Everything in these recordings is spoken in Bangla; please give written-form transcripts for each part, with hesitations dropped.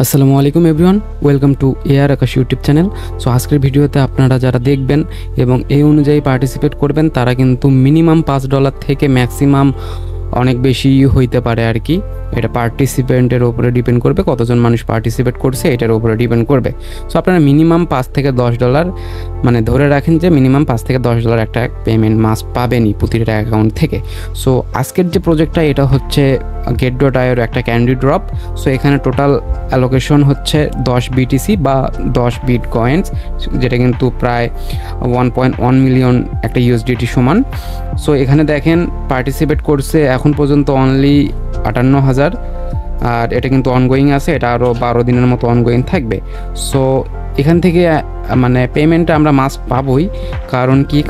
আসসালামু আলাইকুম everyone, welcome to AR Akash YouTube channel. So আজকের ভিডিওতে আপনারা যারা দেখবেন এবং এই অনুযায়ী পার্টিসিপেট করবেন তারা কিন্তু মিনিমাম $5 থেকে ম্যাক্সিমাম অনেক বেশি হইতে পারে আর কি। এটা পার্টিসিপেন্টের উপরে ডিপেন্ড করবে, কতজন মানুষ পার্টিসিপেট করছে এটার উপরে ডিপেন্ড করবে। সো আপনারা মিনিমাম $5 থেকে $10 মানে ধরে রাখেন যে মিনিমাম $5 থেকে $10 একটা পেমেন্ট মাস্ট পাবেনই প্রতিটা অ্যাকাউন্ট থেকে। সো আজকের যে প্রজেক্টটা এটা হচ্ছে get.io একটা ক্যান্ডি ড্রপ। সো এখানে টোটাল অ্যালোকেশন হচ্ছে 10 বিটিসি বা 10 বিটকয়েন্স, যেটা কিন্তু প্রায় 1.1 মিলিয়ন একটা ইউএসডিটি সমান। সো এখানে দেখেন পার্টিসিপেট করছে এখন পর্যন্ত অনলি 58,000, আর এটা কিন্তু অনগোয়িং আছে, এটা আরও 12 দিনের মতো অনগোয়িং থাকবে। সো এখান থেকে মানে পেমেন্টটা আমরা মাস্ট পাবোই।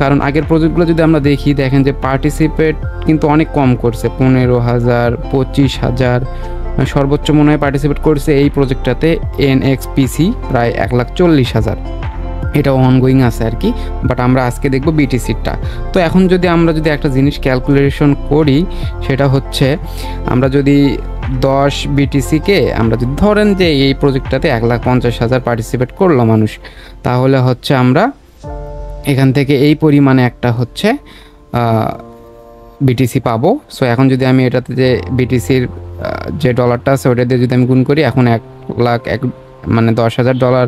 কারণ আগের প্রজেক্টগুলো যদি আমরা দেখি, দেখেন যে পার্টিসিপেট কিন্তু অনেক কম করছে, 15,000, 25,000, সর্বোচ্চ মনে হয় পার্টিসিপেট করছে এই প্রজেক্টটাতে NXPC প্রায় 1,40,000। এটাও অনগোয়িং আছে আর কি, বাট আমরা আজকে দেখব বিটিসিটা। তো এখন আমরা যদি একটা জিনিস ক্যালকুলেশন করি, সেটা হচ্ছে আমরা যদি 10 বিটিসিকে আমরা যদি ধরেন যে এই প্রজেক্টটাতে 1,50,000 পার্টিসিপেট করলো মানুষ, তাহলে হচ্ছে আমরা এখান থেকে এই পরিমাণে একটা হচ্ছে বিটিসি পাবো। সো এখন যদি আমি এটাতে যে বিটিসির যে ডলারটা আছে ওটা দিয়ে যদি আমি গুণ করি, এখন 1,00,000 মানে $10,000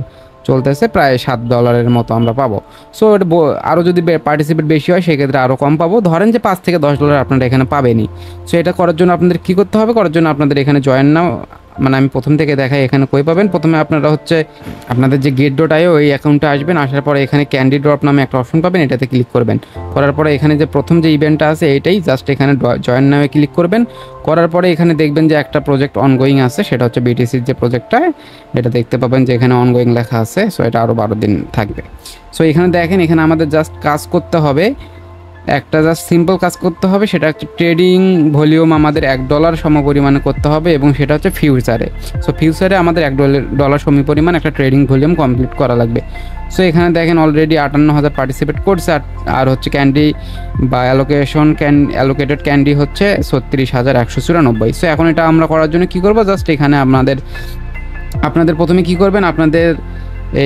চলতেছে, প্রায় $7 মতো আমরা পাবো। সো এটা আরও যদি পার্টিসিপেট বেশি হয় সেক্ষেত্রে আরও কম পাবো। ধরেন যে $5 থেকে $10 আপনারা এখানে পাবেনই। সো এটা করার জন্য আপনাদের কী করতে হবে? করার জন্য আপনাদের এখানে জয়েন নাও, মানে আমি প্রথম থেকে দেখাই এখানে কই পাবেন। প্রথমে আপনারা হচ্ছে আপনাদের যে get.io এই অ্যাকাউন্টে আসবেন, আসার পরে এখানে ক্যান্ডি ড্রপ নামে একটা অপশন পাবেন, এটাতে ক্লিক করবেন। করার পরে এখানে যে প্রথম যে ইভেন্টটা আছে এইটাই জাস্ট এখানে জয়েন নামে ক্লিক করবেন। করার পরে এখানে দেখবেন যে একটা প্রজেক্ট অনগোয়িং আছে, সেটা হচ্ছে বিটিসির যে প্রজেক্টটা, এটা দেখতে পাবেন যে এখানে অনগোয়িং লেখা আছে। সো এটা আরও 12 দিন থাকবে। সো এখানে দেখেন এখানে আমাদের জাস্ট কাজ করতে হবে, একটা জাস্ট সিম্পল কাজ করতে হবে, সেটা হচ্ছে ট্রেডিং ভলিউম আমাদের $1 সমপরিমাণে করতে হবে, এবং সেটা হচ্ছে ফিউচারে। সো ফিউচারে আমাদের $1 সমপরিমাণ একটা ট্রেডিং ভলিউম কমপ্লিট করা লাগবে। সো এখানে দেখেন অলরেডি 58,000 পার্টিসিপেট করছে, আর হচ্ছে ক্যান্ডি বা অ্যালোকেটেড ক্যান্ডি হচ্ছে 36,194। সো এখন এটা আমরা করার জন্য কী করবো, জাস্ট এখানে আপনাদের প্রথমে কী করবেন, আপনাদের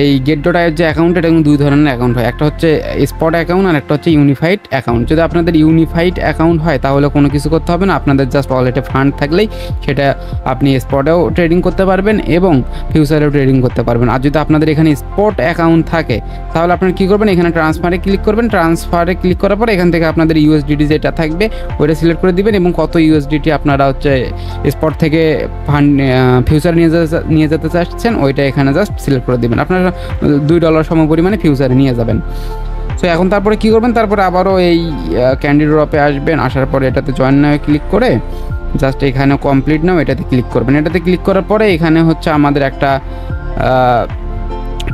এই get.io যে অ্যাকাউন্ট, এটা কিন্তু দুই ধরনের অ্যাকাউন্ট হয়, একটা হচ্ছে স্পট অ্যাকাউন্ট আর একটা হচ্ছে ইউনিফাইড অ্যাকাউন্ট। যদি আপনাদের ইউনিফাইড অ্যাকাউন্ট হয় তাহলে কোনো কিছু করতে হবে না, আপনাদের জাস্ট ওয়ালেটে ফান্ড থাকলেই সেটা আপনি স্পটেও ট্রেডিং করতে পারবেন এবং ফিউচারেও ট্রেডিং করতে পারবেন। আর যদি আপনাদের এখানে স্পট অ্যাকাউন্ট থাকে তাহলে আপনারা কী করবেন, এখানে ট্রান্সফারে ক্লিক করবেন। ট্রান্সফারে ক্লিক করার পর এখান থেকে আপনাদের ইউএসডিটি যেটা থাকবে ওইটা সিলেক্ট করে দিবেন, এবং কত ইউএসডিটি আপনারা হচ্ছে স্পট থেকে ফান্ড ফিউচারে নিয়ে যেতে চাচ্ছেন ওইটা এখানে জাস্ট সিলেক্ট করে দিবেন। আপনারা $2 সমপরিমাণে ফিউচারে নিয়ে যাবেন। সো এখন তারপরে কী করবেন, তারপরে আবারও এই ক্যান্ডি ড্রপে আসবেন, আসার পরে এটাতে জয়েন নাও ক্লিক করে জাস্ট এখানে কমপ্লিট নাও এটাতে ক্লিক করবেন। এটাতে ক্লিক করার পরে এখানে হচ্ছে আমাদের একটা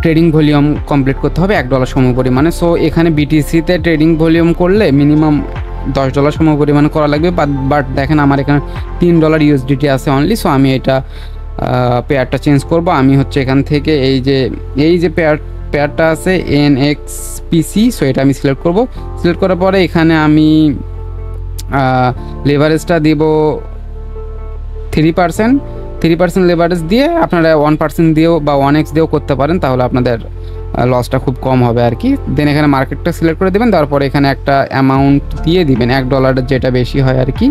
ট্রেডিং ভলিউম কমপ্লিট করতে হবে $1 সমপরিমাণে। সো এখানে বিটিসিতে ট্রেডিং ভলিউম করলে মিনিমাম $10 সমপরিমাণে করা লাগবে, বাট দেখেন আমার এখানে $3 ইউএসডিটি আছে অনলি। সো আমি এটা পেয়ারটা চেঞ্জ করব। আমি হচ্ছে এখান থেকে এই যে পেয়ারটা আছে NXPC, সো এটা আমি সিলেক্ট করব। সিলেক্ট করার পরে এখানে আমি লেভারেজটা দিব 3% লেভারেজ দিয়ে, আপনারা 1% দিয়েও বা 1x দিয়েও করতে পারেন, তাহলে আপনাদের লসটা খুব কম হবে আর কি। দেন এখানে মার্কেটটা সিলেক্ট করে দেবেন, তারপরে এখানে একটা অ্যামাউন্ট দিয়ে দিবেন $1 যেটা বেশি হয় আর কি।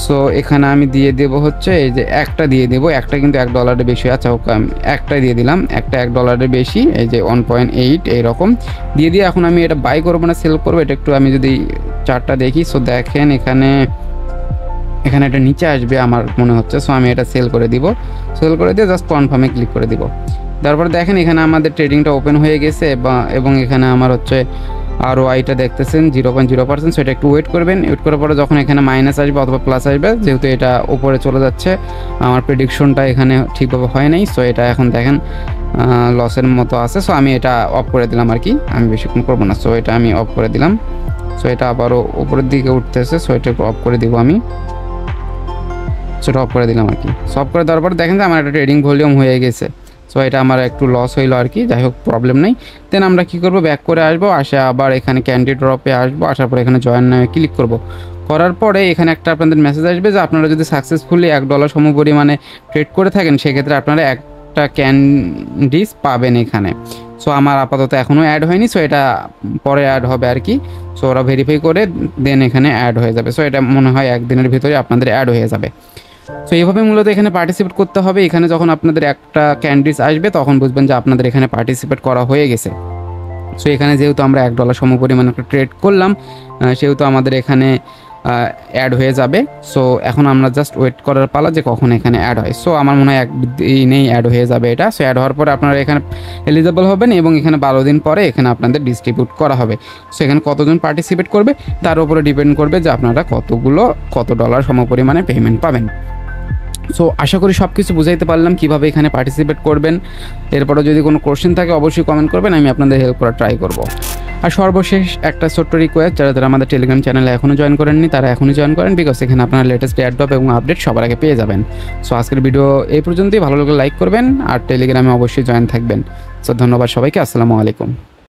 সো এখানে আমি দিয়ে দেবো হচ্ছে এই যে একটা দিয়ে দেবো, একটা কিন্তু $1 বেশি। আচ্ছা ওকে, আমি একটাই দিয়ে দিলাম, একটা $1 বেশি, এই যে 1.8 এইরকম দিয়ে এখন আমি এটা বাই করবো না সেল করবো, এটা একটু আমি যদি চার্টটা দেখি। সো দেখেন এখানে এটা নিচে আসবে আমার মনে হচ্ছে। সো আমি এটা সেল করে দিয়ে জাস্ট কনফার্মে ক্লিক করে দিব। তারপরে দেখেন এখানে আমাদের ট্রেডিংটা ওপেন হয়ে গেছে, এবং এখানে আমার হচ্ছে ROI-টা দেখতেছেন 0.0%। সো এটা একটু ওয়েট করবেন। ওয়েট করার পরে যখন এখানে মাইনাস আসবে অথবা প্লাস আসবে, যেহেতু এটা উপরে চলে যাচ্ছে, আমার প্রেডিকশনটা এখানে ঠিকভাবে হয় নাই। সো এটা এখন দেখেন লসের মতো আছে। সো আমি এটা অফ করে দিলাম আর কি, আমি বেশিক্ষণ করবো না। সো এটা আমি অফ করে দিলাম। সো এটা আবারও উপরের দিকে উঠতেছে, সো এটা অফ করে দিব আমি। সেটা অফ করে দিলাম আর কি। সো অফ করে দেওয়ার পরে দেখেন যে আমার একটা ট্রেডিং ভলিউম হয়ে গেছে। সো এটা আমার একটু লস হইলো আর কি, যাই হোক প্রবলেম নেই। দেন আমরা কী করবো, ব্যাক করে আসবো, আসে আবার এখানে ক্যান্ডি ড্রপে আসবো, আসার পর এখানে জয়েন নামে ক্লিক করবো। করার পরে এখানে একটা আপনাদের মেসেজ আসবে যে আপনারা যদি সাকসেসফুলি $1 সমপরিমাণে ট্রেড করে থাকেন সেক্ষেত্রে আপনারা একটা ক্যান্ডিস পাবেন এখানে। সো আমার আপাতত এখনও অ্যাড হয়নি, সো এটা পরে অ্যাড হবে আর কি। সো ওরা ভেরিফাই করে দেন এখানে অ্যাড হয়ে যাবে। সো এটা মনে হয় একদিনের ভিতরে আপনাদের অ্যাড হয়ে যাবে। সো এইভাবে মূলত এখানে পার্টিসিপেট করতে হবে। এখানে যখন আপনাদের একটা ক্যান্ডিস আসবে তখন বুঝবেন যে আপনাদের এখানে পার্টিসিপেট করা হয়ে গেছে। সো এখানে যেহেতু আমরা $1 সমপরিমাণ একটা ট্রেড করলাম, সেহেতু আমাদের এখানে অ্যাড হয়ে যাবে। সো এখন আমরা জাস্ট ওয়েট করার পালা যে কখন এখানে অ্যাড হয়। সো আমার মনে হয় একদিনেই অ্যাড হয়ে যাবে এটা। সো অ্যাড হওয়ার পরে আপনারা এখানে এলিজেবল হবেন এবং এখানে 12 দিন পরে এখানে আপনাদের ডিস্ট্রিবিউট করা হবে। সো এখানে কতজন পার্টিসিপেট করবে তার উপরে ডিপেন্ড করবে যে আপনারা কত ডলার সমপরিমাণে পেমেন্ট পাবেন। সো আশা করি সব কিছু বুঝাইতে পারলাম কীভাবে এখানে পার্টিসিপেট করবেন। এরপরে যদি কোনো কোশ্চেন থাকে অবশ্যই কমেন্ট করবেন, আমি আপনাদের হেল্প করার ট্রাই করব। আর সর্বশেষ একটা ছোট্ট রিকোয়েস্ট, যারা আমাদের টেলিগ্রাম চ্যানেলে এখনও জয়েন করেননি তারা এখনই জয়েন করেন, বিকজ এখানে আপনারা লেটেস্ট এয়ারড্রপ এবং আপডেট সবার আগে পেয়ে যাবেন। সো আজকের ভিডিও এই পর্যন্তই। ভালো লাগলে লাইক করবেন আর টেলিগ্রামে অবশ্যই জয়েন থাকবেন। সো ধন্যবাদ সবাইকে, আসসালামু আলাইকুম।